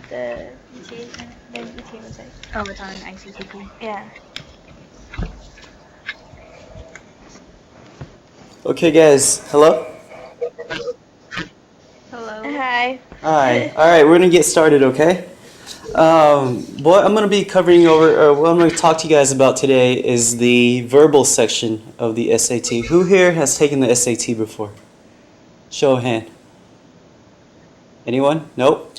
The ET website. Oh, it's on ICCP. Yeah. Okay, guys. Hello? Hello. Hi. Hi. All right, we're going to get started, okay? What I'm going to be covering over, or what I'm going to talk to you guys about today is the verbal section of the SAT. Who here has taken the SAT before? Show of hand. Anyone? Nope?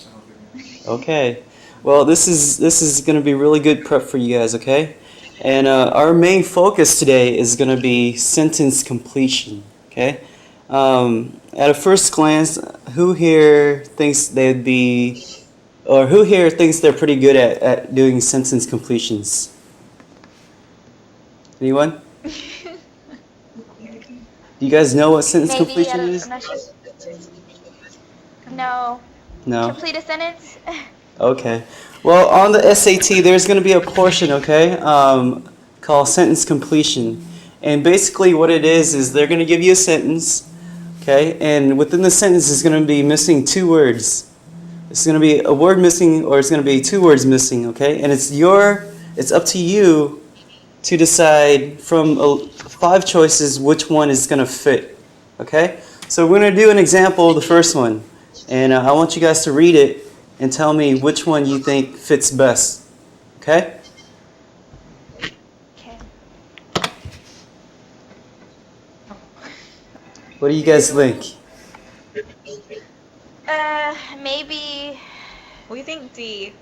Okay. Well, this is going to be really good prep for you guys, okay? And our main focus today is going to be sentence completion, okay? At a first glance, who here thinks they'd be, or who here thinks they're pretty good at doing sentence completions? Anyone? Do you guys know what sentence Maybe, completion is? I'm not sure. No. No? Complete a sentence? Okay. Well, on the SAT, there's going to be a portion, okay, called sentence completion. And basically what it is they're going to give you a sentence, okay, and within the sentence is going to be missing two words. It's going to be a word missing, or it's going to be two words missing, okay? And it's up to you to decide from 5 choices which one is going to fit, okay? So we're going to do an example of the first one. And I want you guys to read it and tell me which one you think fits best, okay? Okay. What do you guys think? Maybe. We think D,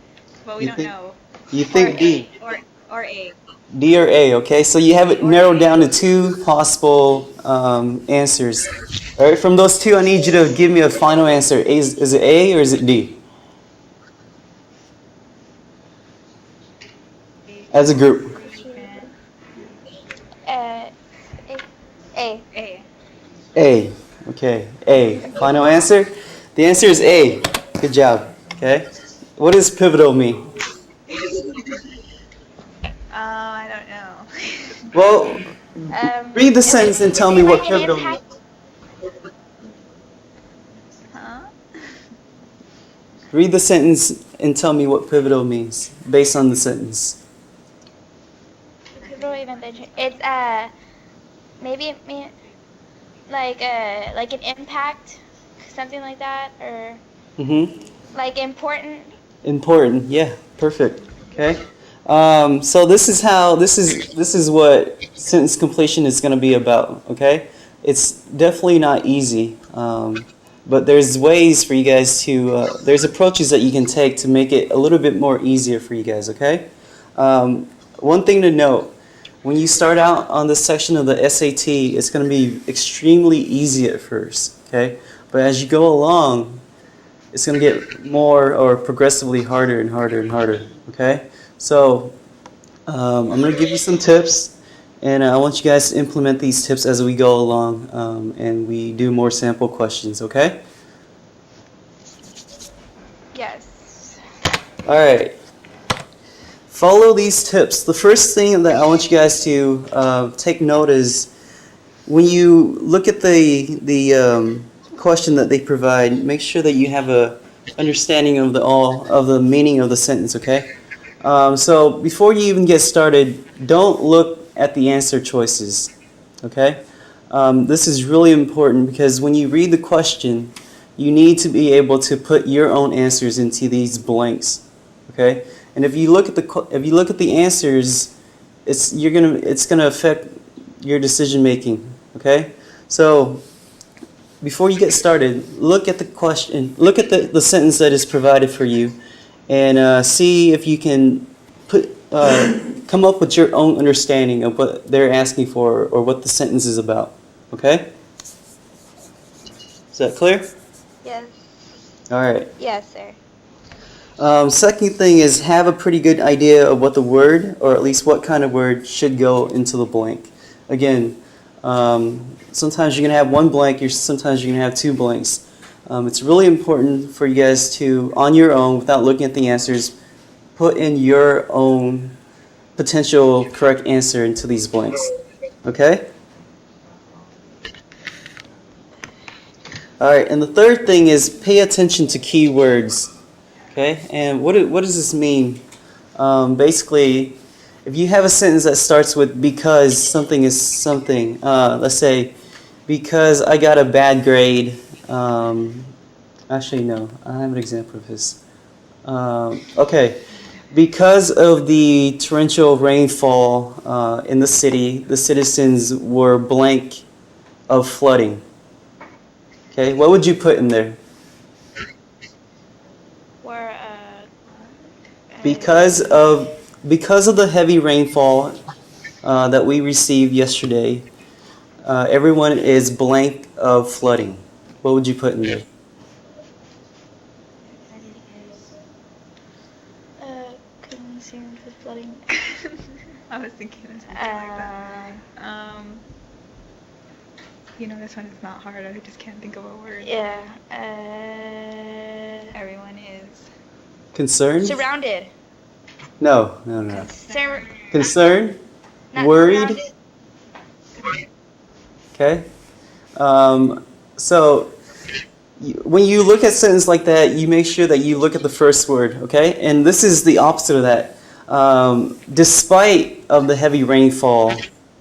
but we You don't think- know. You think D? Or A. D or A, okay? So you have it narrowed down to 2 possible answers. All right, from those 2, I need you to give me a final answer. Is it A or is it D? As a group. A. A. A. Okay, A. Final answer? The answer is A. Good job, okay? What does pivotal mean? I don't know. Well, read the sentence and tell me what pivotal means. Huh? Read the sentence and tell me what pivotal means based on the sentence. Pivotal event. It's maybe it mean like an impact, something like that, or like important. Important, yeah, perfect. Okay. So this is what sentence completion is going to be about. Okay, it's definitely not easy, but there's ways for you guys to there's approaches that you can take to make it a little bit more easier for you guys. Okay. One thing to note. When you start out on this section of the SAT, it's going to be extremely easy at first, okay? But as you go along, it's going to get more or progressively harder and harder and harder, okay? So I'm going to give you some tips, and I want you guys to implement these tips as we go along, and we do more sample questions, okay? Yes. All right. Follow these tips. The first thing that I want you guys to take note is when you look at the question that they provide, make sure that you have a understanding of the meaning of the sentence. Okay. So before you even get started, don't look at the answer choices. Okay. This is really important because when you read the question, you need to be able to put your own answers into these blanks. Okay. And if you look at the answers, it's gonna affect your decision making. Okay, so before you get started, look at the question, look at the sentence that is provided for you, and see if you can come up with your own understanding of what they're asking for or what the sentence is about. Okay, is that clear? Yes. All right. Yes, sir. Second thing is have a pretty good idea of what the word, or at least what kind of word, should go into the blank. Again, sometimes you're going to have one blank, sometimes you're going to have 2 blanks. It's really important for you guys to, on your own, without looking at the answers, put in your own potential correct answer into these blanks. Okay? All right, and the third thing is pay attention to keywords. Okay, and what does this mean? Basically, if you have a sentence that starts with because something is something, let's say, because I got a bad grade. Actually, no, I have an example of this. Okay, because of the torrential rainfall in the city, the citizens were blank of flooding. Okay, what would you put in there? Were Because of the heavy rainfall that we received yesterday, everyone is blank of flooding. What would you put in there? concerned with flooding. I was thinking of something like that. You know, this one is not hard. I just can't think of a word. Yeah. Everyone is Concerned? Surrounded. No. Concerned? Not Worried? surrounded. Okay. So when you look at a sentence like that, you make sure that you look at the first word, okay? And this is the opposite of that. Despite of the heavy rainfall,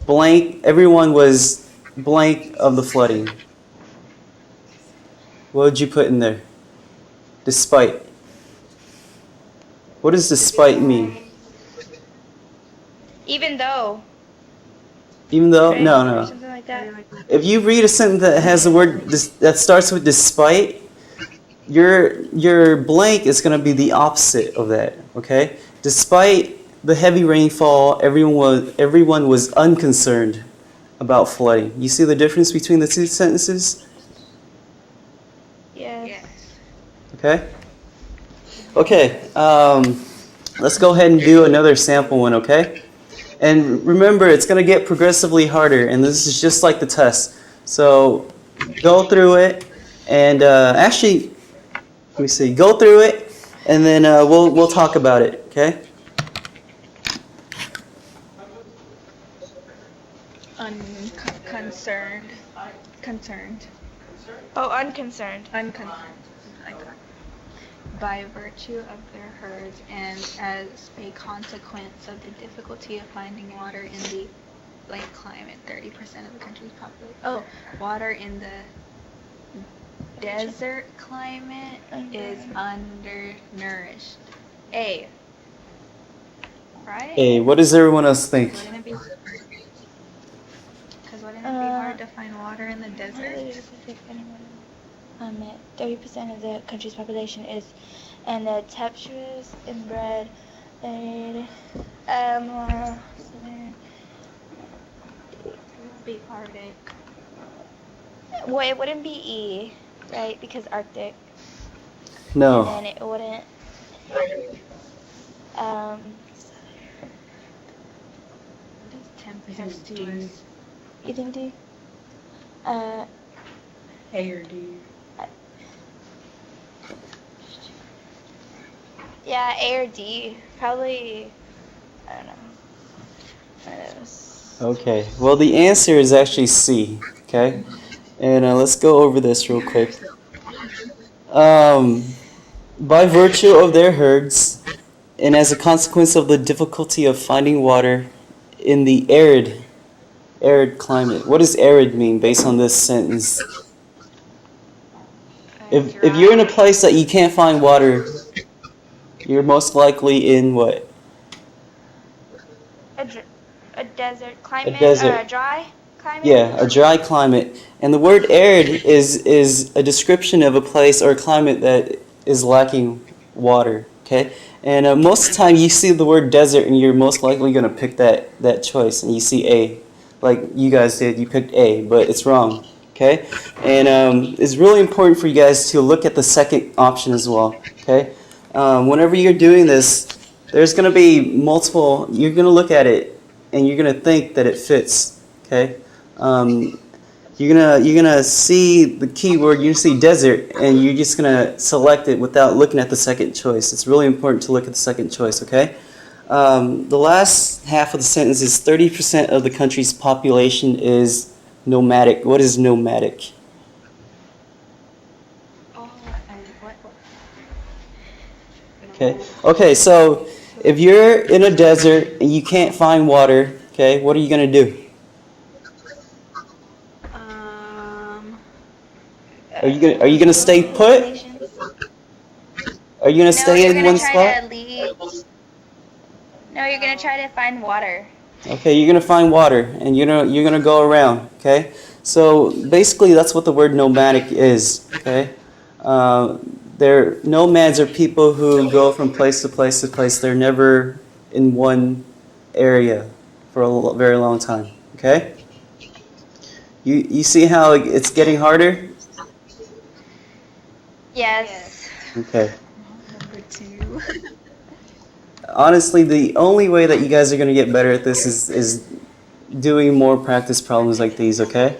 blank, everyone was blank of the flooding. What would you put in there? Despite. What does despite mean? Even though. Even though? Right? No. Something like that. If you read a sentence that has the word that starts with despite, your blank is going to be the opposite of that. Okay? Despite the heavy rainfall, everyone was unconcerned about flooding. You see the difference between the two sentences? Yes. Okay? Okay. Let's go ahead and do another sample one, okay? And remember, it's going to get progressively harder, and this is just like the test. So go through it, and actually, let me see. Go through it, and then we'll talk about it, okay? Unconcerned. Concerned. Oh, unconcerned. Unconcerned. Like that. By virtue of their herds and as a consequence of the difficulty of finding water in the blank climate, 30% of the country's population. Oh. Water in the desert climate is undernourished. A. Right? Hey, what does everyone else think? Because wouldn't it be hard to find water in the desert? 30% of the country's population is, and the temperatures inbred, Be Arctic. well, it wouldn't be E, right? Because Arctic. No. And then it wouldn't. Tempestuous. You think D? A or D. Yeah, A or D. Probably, I don't know. One of those. Okay. Well, the answer is actually C, okay? And let's go over this real quick. By virtue of their herds, and as a consequence of the difficulty of finding water in the arid climate. What does arid mean based on this sentence? If you're in a place that you can't find water, you're most likely in what? A desert climate? A desert. Or a dry climate? Yeah, a dry climate. And the word arid is a description of a place or climate that is lacking water, okay? And most of the time you see the word desert and you're most likely going to pick that choice. And you see A, like you guys did, you picked A, but it's wrong, okay? And it's really important for you guys to look at the second option as well, okay? Whenever you're doing this, there's going to be multiple, you're going to look at it and you're going to think that it fits, okay? You're gonna see the keyword, you're gonna see desert, and you're just gonna select it without looking at the second choice. It's really important to look at the second choice, okay? The last half of the sentence is 30% of the country's population is nomadic. What is nomadic? Oh, and what? Okay. Okay, so if you're in a desert and you can't find water, okay, what are you going to do? Are you going to stay put? Are you going to No, stay you're in gonna one try spot? to leave. No, you're gonna try to find water. Okay, you're going to find water and you're going to go around, okay? So basically that's what the word nomadic is, okay? Nomads are people who go from place to place to place. They're never in one area for a very long time, okay? You see how it's getting harder? Yes. Okay. Number 2. Honestly, the only way that you guys are going to get better at this is doing more practice problems like these, okay?